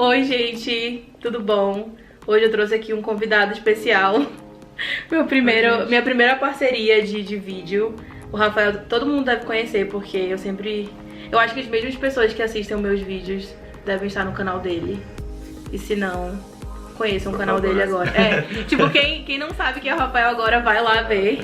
Oi, gente, tudo bom? Hoje eu trouxe aqui um convidado especial. Minha primeira parceria de vídeo. O Rafael, todo mundo deve conhecer, porque eu acho que as mesmas pessoas que assistem os meus vídeos devem estar no canal dele. E se não, conheçam o canal dele agora. Tipo, quem não sabe quem é o Rafael agora, vai lá ver.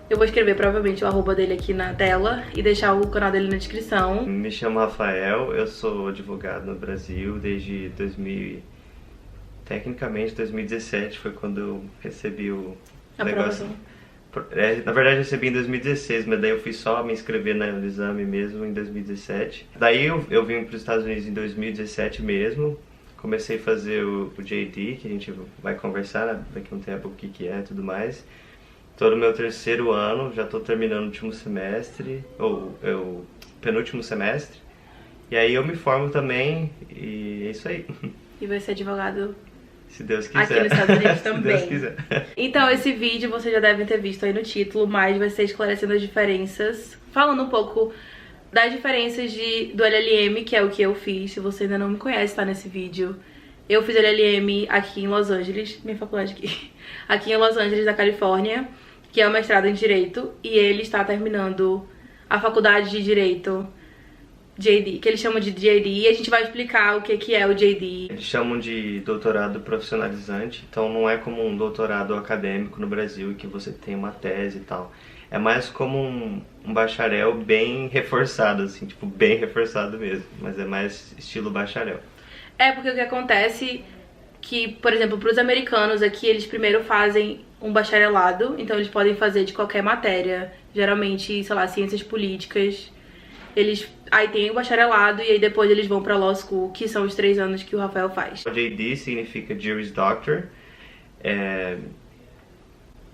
Eu vou escrever provavelmente o arroba dele aqui na tela e deixar o canal dele na descrição. Me chamo Rafael, eu sou advogado no Brasil desde tecnicamente 2017 foi quando eu recebi o negócio. Na verdade eu recebi em 2016, mas daí eu fui só me inscrever no exame mesmo em 2017. Daí eu vim para os Estados Unidos em 2017 mesmo. Comecei a fazer o JD, que a gente vai conversar daqui a um tempo o que é e tudo mais. Tô no meu terceiro ano, já tô terminando o último semestre, penúltimo semestre. E aí eu me formo também e é isso aí. E vai ser advogado se Deus quiser. Aqui nos Estados Unidos também. Se Deus quiser. Então esse vídeo vocês já devem ter visto aí no título, mas vai ser esclarecendo as diferenças, falando um pouco das diferenças do LLM, que é o que eu fiz. Se você ainda não me conhece, tá nesse vídeo. Eu fiz LLM aqui em Los Angeles, minha faculdade aqui em Los Angeles, na Califórnia, que é o mestrado em Direito, e ele está terminando a faculdade de Direito JD, que eles chamam de JD, e a gente vai explicar o que é o JD. Eles chamam de doutorado profissionalizante, então não é como um doutorado acadêmico no Brasil, que você tem uma tese e tal. É mais como um bacharel bem reforçado, assim, tipo, bem reforçado mesmo, mas é mais estilo bacharel. É, porque o que acontece que, por exemplo, para os americanos aqui, eles primeiro fazem um bacharelado, então eles podem fazer de qualquer matéria, geralmente, sei lá, ciências políticas. Aí tem o bacharelado e aí depois eles vão pra Law School, que são os 3 anos que o Rafael faz. O JD significa Juris Doctor,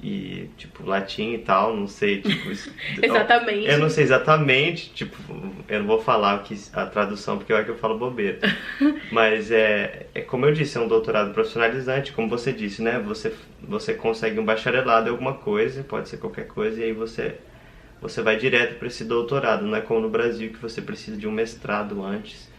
e tipo, latim e tal, não sei, tipo... Exatamente. Eu não sei exatamente, tipo, eu não vou falar a tradução porque eu acho que eu falo bobeira. Mas como eu disse, é um doutorado profissionalizante, como você disse, né? Você consegue um bacharelado em alguma coisa, pode ser qualquer coisa, e aí você vai direto para esse doutorado. Não é como no Brasil que você precisa de um mestrado antes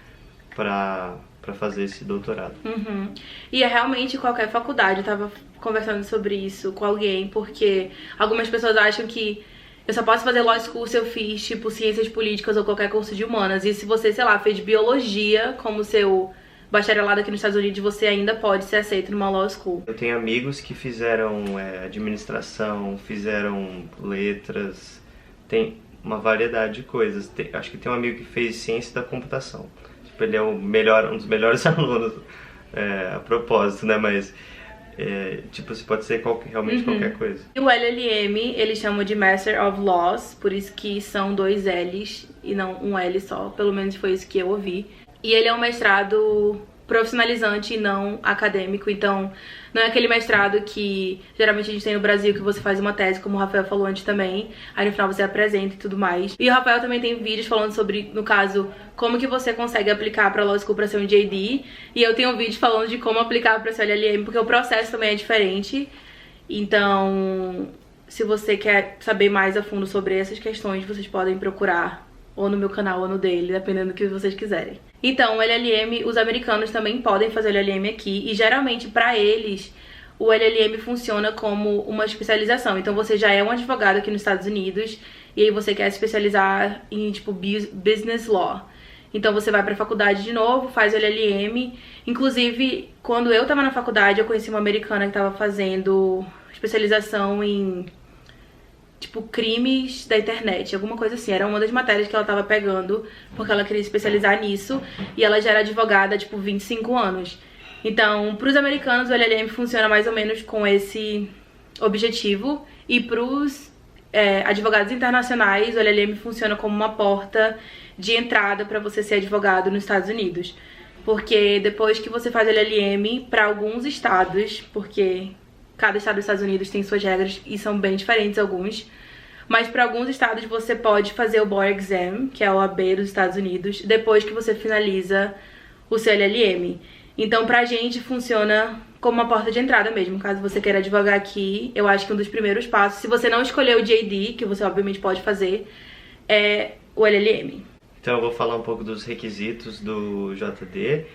para fazer esse doutorado. Uhum. E é realmente qualquer faculdade. Eu tava conversando sobre isso com alguém, porque algumas pessoas acham que eu só posso fazer law school se eu fiz, tipo, ciências políticas ou qualquer curso de humanas. E se você, sei lá, fez biologia como seu bacharelado aqui nos Estados Unidos, você ainda pode ser aceito numa law school. Eu tenho amigos que fizeram administração, fizeram letras, tem uma variedade de coisas. Acho que tem um amigo que fez ciência da computação. Tipo, ele é um dos melhores alunos, a propósito, né? Mas, tipo, você pode ser realmente qualquer coisa. E o LLM, eles chamam de Master of Laws, por isso que são 2 L's e não um L só. Pelo menos foi isso que eu ouvi. E ele é um mestrado profissionalizante e não acadêmico, então não é aquele mestrado que geralmente a gente tem no Brasil, que você faz uma tese, como o Rafael falou antes também, aí no final você apresenta e tudo mais. E o Rafael também tem vídeos falando sobre, no caso, como que você consegue aplicar pra Law School pra ser um JD, e eu tenho vídeos falando de como aplicar pra ser LLM, porque o processo também é diferente. Então, se você quer saber mais a fundo sobre essas questões, vocês podem procurar ou no meu canal ou no dele, dependendo do que vocês quiserem. Então, o LLM, os americanos também podem fazer o LLM aqui, e geralmente pra eles o LLM funciona como uma especialização. Então você já é um advogado aqui nos Estados Unidos e aí você quer se especializar em, tipo, business law. Então você vai pra faculdade de novo, faz o LLM. Inclusive, quando eu tava na faculdade, eu conheci uma americana que tava fazendo especialização em, tipo, crimes da internet, alguma coisa assim. Era uma das matérias que ela tava pegando, porque ela queria se especializar nisso, e ela já era advogada há, tipo, 25 anos. Então, pros americanos, o LLM funciona mais ou menos com esse objetivo, e pros advogados internacionais, o LLM funciona como uma porta de entrada pra você ser advogado nos Estados Unidos. Porque depois que você faz o LLM, pra alguns estados, porque cada estado dos Estados Unidos tem suas regras e são bem diferentes alguns, mas para alguns estados você pode fazer o Bar Exam, que é a OAB dos Estados Unidos, depois que você finaliza o seu LLM. Então pra gente funciona como uma porta de entrada mesmo. Caso você queira advogar aqui, eu acho que um dos primeiros passos, se você não escolher o JD, que você obviamente pode fazer, é o LLM. Então eu vou falar um pouco dos requisitos do JD.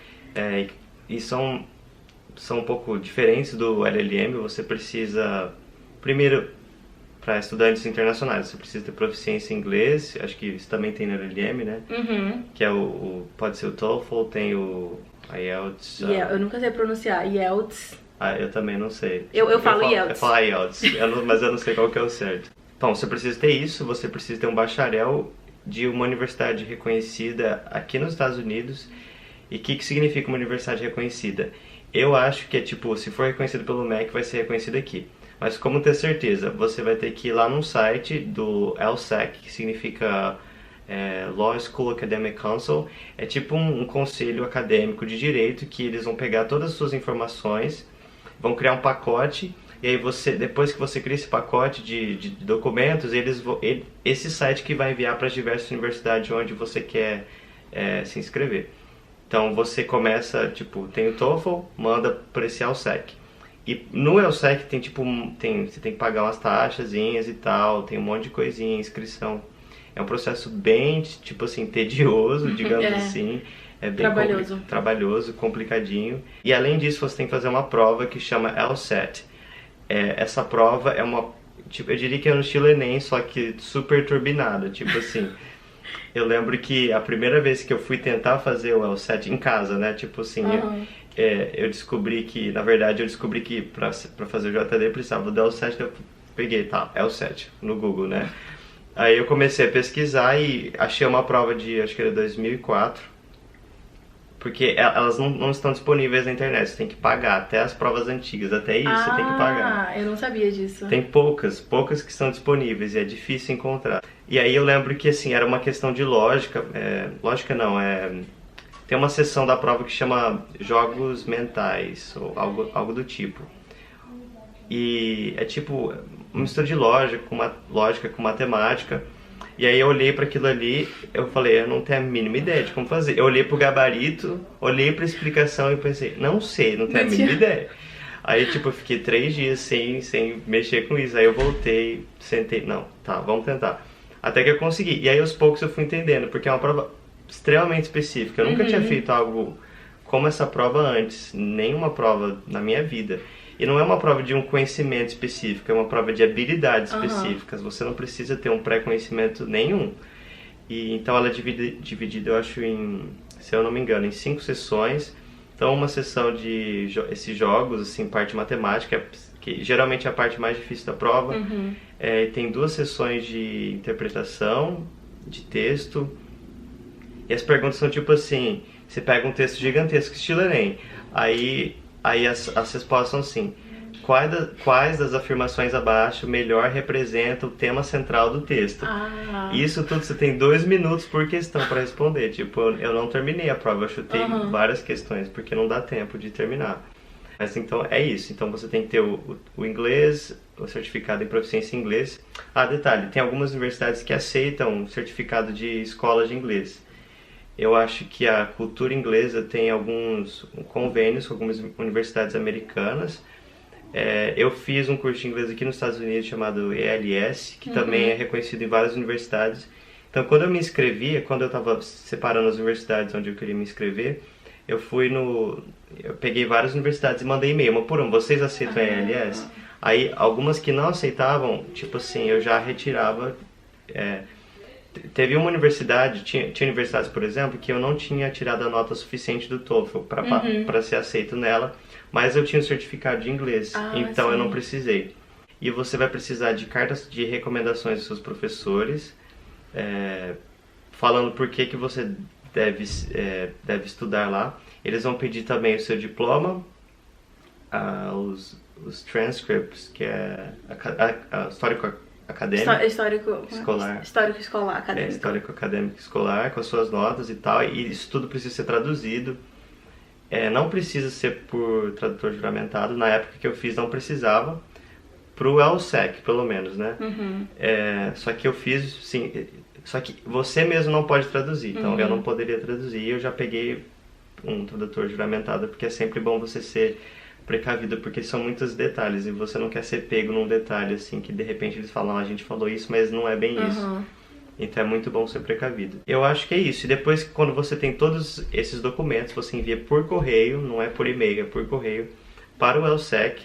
E são um pouco diferentes do LLM. Você precisa, primeiro, para estudantes internacionais, você precisa ter proficiência em inglês, acho que isso também tem no LLM, né? Que é pode ser o TOEFL, tem o IELTS. Eu nunca sei pronunciar, IELTS. Eu também não sei. Eu falo IELTS. Eu falo IELTS, mas eu não sei qual que é o certo. Então, você precisa ter isso, você precisa ter um bacharel de uma universidade reconhecida aqui nos Estados Unidos. E o que significa uma universidade reconhecida? Eu acho que é tipo, se for reconhecido pelo MEC, vai ser reconhecido aqui. Mas como ter certeza? Você vai ter que ir lá num site do LSAC, que significa Law School Academic Council. É tipo um conselho acadêmico de direito que eles vão pegar todas as suas informações, vão criar um pacote, e aí depois que você cria esse pacote de documentos, esse site que vai enviar para as diversas universidades onde você quer se inscrever. Então você começa, tipo, tem o TOEFL, manda para esse LSAC. E no LSAC você tem que pagar umas taxazinhas e tal, tem um monte de coisinha, inscrição. É um processo bem, tipo assim, tedioso, digamos assim. É bem trabalhoso, complicadinho. E além disso, você tem que fazer uma prova que chama LSAT. Essa prova é tipo, eu diria que é no estilo Enem, só que super turbinada, tipo assim. Eu lembro que a primeira vez que eu fui tentar fazer o LSAT em casa, né, tipo assim, eu descobri que pra fazer o JD eu precisava do LSAT, eu peguei, LSAT, no Google, né. Aí eu comecei a pesquisar e achei uma prova acho que era 2004, porque elas não estão disponíveis na internet, você tem que pagar, até as provas antigas, até isso você tem que pagar. Eu não sabia disso. Tem poucas que estão disponíveis e é difícil encontrar. E aí eu lembro que assim, era uma questão de lógica, tem uma seção da prova que chama jogos mentais, ou algo do tipo. E é tipo uma mistura de lógica com matemática. E aí eu olhei para aquilo ali, eu falei, eu não tenho a mínima ideia de como fazer. Eu olhei pro gabarito, olhei pra explicação e pensei, não sei, não tenho a mínima ideia. Aí tipo, eu fiquei 3 dias sem mexer com isso. Aí eu voltei, sentei, vamos tentar. Até que eu consegui. E aí aos poucos eu fui entendendo, porque é uma prova extremamente específica. Eu nunca tinha feito algo como essa prova antes, nenhuma prova na minha vida. E não é uma prova de um conhecimento específico, é uma prova de habilidades específicas. Você não precisa ter um pré-conhecimento nenhum. E então ela é dividida, eu acho, se eu não me engano, em 5 sessões. Então uma sessão de esses jogos, assim, parte matemática, que geralmente é a parte mais difícil da prova. Tem 2 sessões de interpretação, de texto. E as perguntas são tipo assim, você pega um texto gigantesco, estilo Enem, aí as respostas são assim, quais das afirmações abaixo melhor representam o tema central do texto? Isso tudo você tem 2 minutos por questão para responder. Tipo, eu não terminei a prova, eu chutei várias questões, porque não dá tempo de terminar. Mas então é isso, então você tem que ter o inglês, o certificado em proficiência em inglês. Detalhe, tem algumas universidades que aceitam certificado de escola de inglês. Eu acho que a cultura inglesa tem alguns convênios com algumas universidades americanas. Eu fiz um curso de inglês aqui nos Estados Unidos chamado ELS, que também é reconhecido em várias universidades. Então, quando eu me inscrevia, quando eu estava separando as universidades onde eu queria me inscrever, eu peguei várias universidades e mandei e-mail, uma por uma, vocês aceitam a ELS? Aí, algumas que não aceitavam, tipo assim, eu já retirava... Teve uma universidade, tinha universidades, por exemplo, que eu não tinha tirado a nota suficiente do TOEFL para ser aceito nela, mas eu tinha o certificado de inglês, então eu não precisei. E você vai precisar de cartas de recomendações dos seus professores, falando por que você deve estudar lá. Eles vão pedir também o seu diploma, os transcripts, que é histórico acadêmico, Histórico escolar acadêmico. Histórico acadêmico escolar, com as suas notas e tal, e isso tudo precisa ser traduzido. Não precisa ser por tradutor juramentado, na época que eu fiz não precisava, pro LSAC pelo menos, né? Só que eu fiz, sim, só que você mesmo não pode traduzir, então eu não poderia traduzir, eu já peguei um tradutor juramentado, porque é sempre bom você ser precavido, porque são muitos detalhes e você não quer ser pego num detalhe assim que de repente eles falam, a gente falou isso, mas não é bem isso. Então é muito bom ser precavido. Eu acho que é isso. E depois, quando você tem todos esses documentos, você envia por correio, não é por e-mail, é por correio, para o LSEC.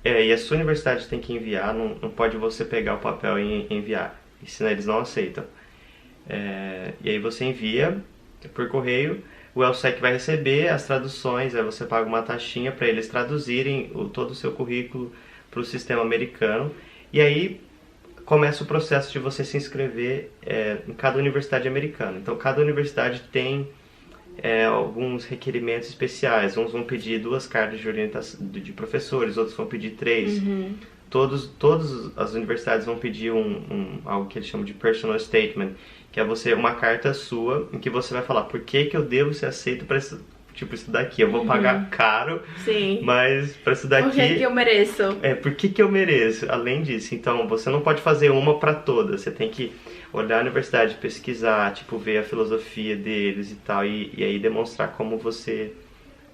E a sua universidade tem que enviar, não pode você pegar o papel e enviar, senão eles não aceitam. E aí você envia por correio, o LSEC vai receber as traduções, aí você paga uma taxinha para eles traduzirem todo o seu currículo para o sistema americano. E aí começa o processo de você se inscrever em cada universidade americana. Então, cada universidade tem alguns requerimentos especiais. Uns vão pedir 2 cartas de orientação de professores, outros vão pedir 3. Todas as universidades vão pedir algo que eles chamam de personal statement, que é uma carta sua em que você vai falar por que eu devo ser aceito para estudar aqui. Eu vou pagar caro, Sim. mas para estudar aqui... Por que eu mereço? Por que eu mereço? Além disso, então, você não pode fazer uma para todas. Você tem que olhar a universidade, pesquisar, ver a filosofia deles e tal, e aí demonstrar como você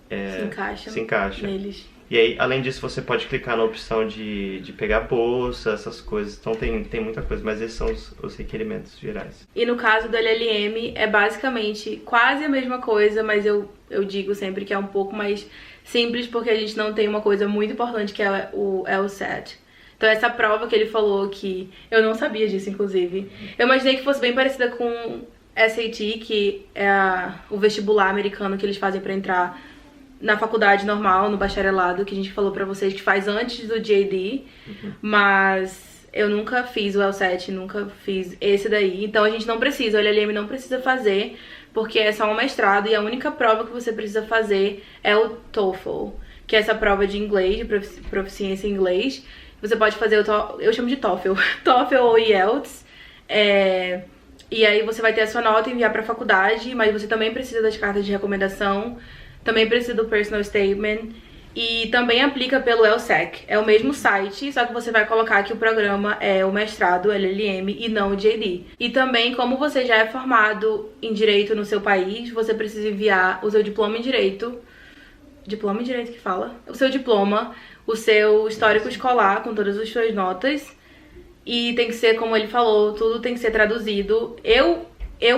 se encaixa neles. E aí, além disso, você pode clicar na opção de pegar bolsa, essas coisas. Então tem muita coisa, mas esses são os requerimentos gerais. E no caso do LLM, é basicamente quase a mesma coisa, mas eu digo sempre que é um pouco mais simples, porque a gente não tem uma coisa muito importante, que é o LSAT. Então essa prova que ele falou, que eu não sabia disso, inclusive. Eu imaginei que fosse bem parecida com SAT, que é o vestibular americano que eles fazem pra entrar na faculdade normal, no bacharelado, que a gente falou pra vocês, que faz antes do JD, mas eu nunca fiz o LSAT, nunca fiz esse daí, então a gente não precisa, o LLM não precisa fazer, porque é só um mestrado, e a única prova que você precisa fazer é o TOEFL, que é essa prova de inglês, de proficiência em inglês. Você pode fazer eu chamo de TOEFL, TOEFL ou IELTS, e aí você vai ter a sua nota e enviar pra faculdade, mas você também precisa das cartas de recomendação, também precisa do personal statement, e também aplica pelo LSEC. É o mesmo site, só que você vai colocar que o programa é o mestrado LLM e não o JD. E também, como você já é formado em Direito no seu país, você precisa enviar o seu diploma em Direito. Diploma em Direito que fala? O seu diploma, o seu histórico escolar com todas as suas notas. E tem que ser, como ele falou, tudo tem que ser traduzido. Eu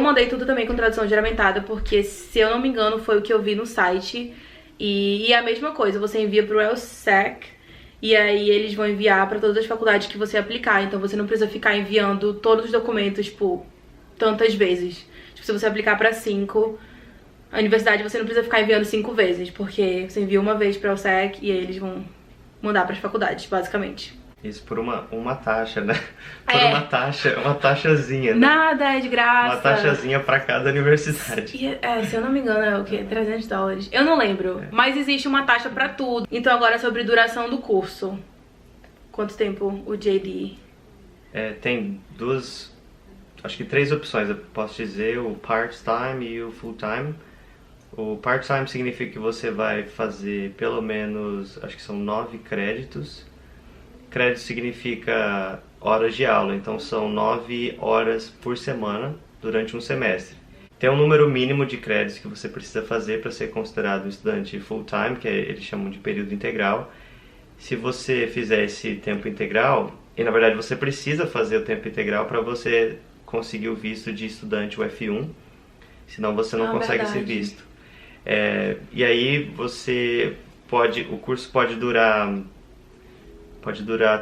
mandei tudo também com tradução geramentada, porque, se eu não me engano, foi o que eu vi no site. E é a mesma coisa, você envia pro LSEC, e aí eles vão enviar pra todas as faculdades que você aplicar. Então você não precisa ficar enviando todos os documentos, tantas vezes. Se você aplicar pra 5, a universidade você não precisa ficar enviando 5 vezes, porque você envia uma vez pro LSEC e aí eles vão mandar pras faculdades, basicamente. Isso por uma taxa, né? Por uma taxazinha, né? Nada é de graça. Uma taxazinha pra cada universidade. Se eu não me engano, é o quê? $300? Eu não lembro. Mas existe uma taxa pra tudo. Então agora sobre duração do curso. Quanto tempo o JD? Tem acho que 3 opções, eu posso dizer, o part-time e o full-time. O part-time significa que você vai fazer pelo menos, acho que são 9 créditos. Crédito significa horas de aula, então são 9 horas por semana durante um semestre. Tem um número mínimo de créditos que você precisa fazer para ser considerado um estudante full-time, que eles chamam de período integral. Se você fizer esse tempo integral, e na verdade você precisa fazer o tempo integral para você conseguir o visto de estudante, o F1, senão você não consegue ser visto. E aí o curso pode durar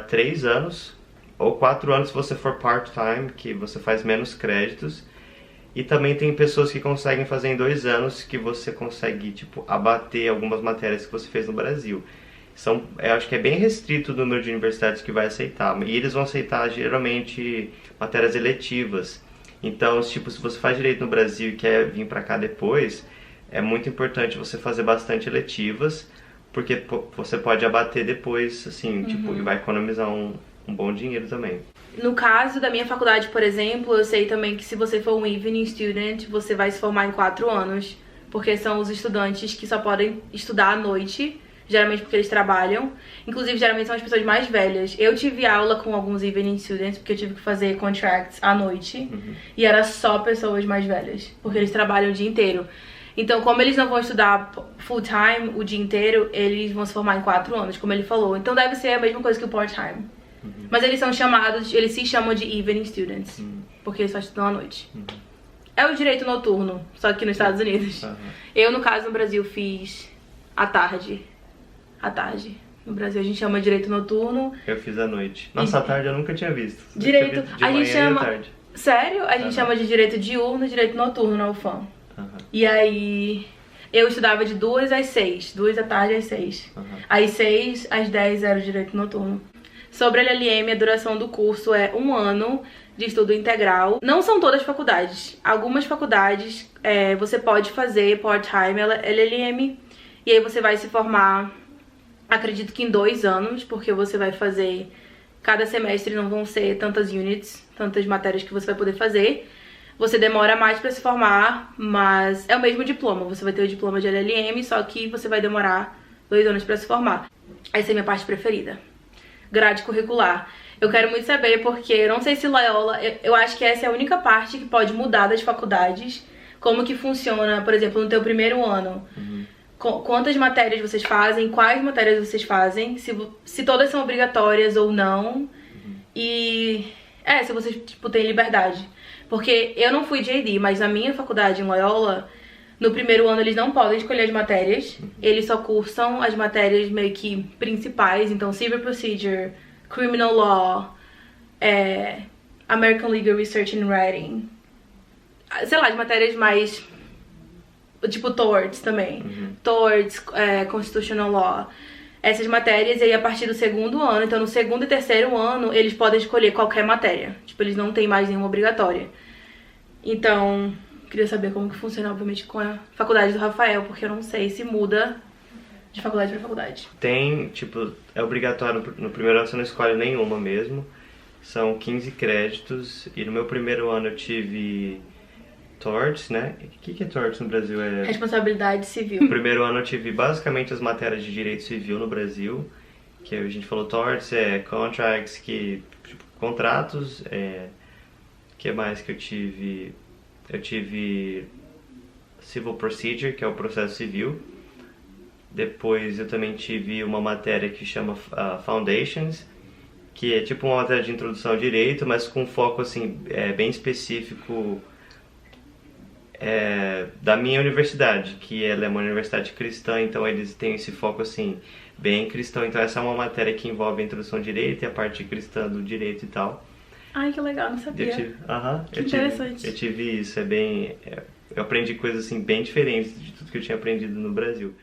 3 anos ou 4 anos se você for part-time, que você faz menos créditos. E também tem pessoas que conseguem fazer em 2 anos, que você consegue abater algumas matérias que você fez no Brasil. Eu acho que é bem restrito o número de universidades que vai aceitar, e eles vão aceitar geralmente matérias eletivas. Então, se você faz direito no Brasil e quer vir pra cá depois, é muito importante você fazer bastante eletivas, porque você pode abater depois, assim, e vai economizar um bom dinheiro também. No caso da minha faculdade, por exemplo, eu sei também que se você for um evening student, você vai se formar em 4 anos, porque são os estudantes que só podem estudar à noite, geralmente porque eles trabalham. Inclusive, geralmente são as pessoas mais velhas. Eu tive aula com alguns evening students, porque eu tive que fazer contracts à noite, e era só pessoas mais velhas, porque eles trabalham o dia inteiro. Então, como eles não vão estudar full time o dia inteiro, eles vão se formar em 4 anos, como ele falou. Então deve ser a mesma coisa que o part-time. Mas eles se chamam de evening students. porque eles só estudam à noite. É o direito noturno, só que nos Estados Unidos. Eu, no caso, no Brasil, fiz à tarde. À tarde. No Brasil a gente chama direito noturno. Eu fiz à noite. Nossa, à tarde eu nunca tinha visto. Direito, de a manhã gente chama... e à tarde. Sério? A gente chama de direito diurno e direito noturno na UFAM. E aí... Eu estudava de 2 às 6, 2 da tarde às 6. Às 6 às 10 era o direito noturno. Sobre a LLM, a duração do curso é 1 ano de estudo integral. Não são todas as faculdades. Algumas faculdades você pode fazer part-time LLM. E aí você vai se formar, acredito que em 2 anos, porque você vai fazer... Cada semestre não vão ser tantas units, tantas matérias que você vai poder fazer. Você demora mais pra se formar, mas é o mesmo diploma. Você vai ter o diploma de LLM, só que você vai demorar 2 anos pra se formar. Essa é a minha parte preferida. Grade curricular. Eu quero muito saber porque eu não sei se Loyola... Eu acho que essa é a única parte que pode mudar das faculdades. Como que funciona, por exemplo, no teu primeiro ano. Quantas matérias vocês fazem, quais matérias vocês fazem, se todas são obrigatórias ou não. E... se vocês, tipo, têm liberdade. Porque eu não fui JD, mas na minha faculdade em Loyola, no primeiro ano eles não podem escolher as matérias. Eles só cursam as matérias meio que principais. Então, Civil Procedure, Criminal Law, American Legal Research and Writing. Sei lá, as matérias mais... Tipo, torts também. Torts, Constitutional Law. Essas matérias, e aí a partir do segundo ano, então no segundo e terceiro ano, eles podem escolher qualquer matéria. Tipo, eles não têm mais nenhuma obrigatória. Então, queria saber como que funciona, obviamente, com a faculdade do Rafael, porque eu não sei se muda de faculdade pra faculdade. Tem, tipo, é obrigatório, no primeiro ano você não escolhe nenhuma mesmo. São 15 créditos, e no meu primeiro ano eu tive... torts, né? O que é torts no Brasil? Responsabilidade civil. No primeiro ano eu tive basicamente as matérias de direito civil no Brasil, que a gente falou torts, contracts, tipo, contratos, que mais que eu tive? Eu tive civil procedure, que é o processo civil. Depois eu também tive uma matéria que chama foundations, que é tipo uma matéria de introdução ao direito, mas com foco assim, bem específico da minha universidade, que ela é uma universidade cristã, então eles têm esse foco assim, bem cristão. Então essa é uma matéria que envolve a introdução ao direito e a parte cristã do direito e tal. Ai, que legal, não sabia. Que interessante. Eu tive isso, eu aprendi coisas assim bem diferentes de tudo que eu tinha aprendido no Brasil.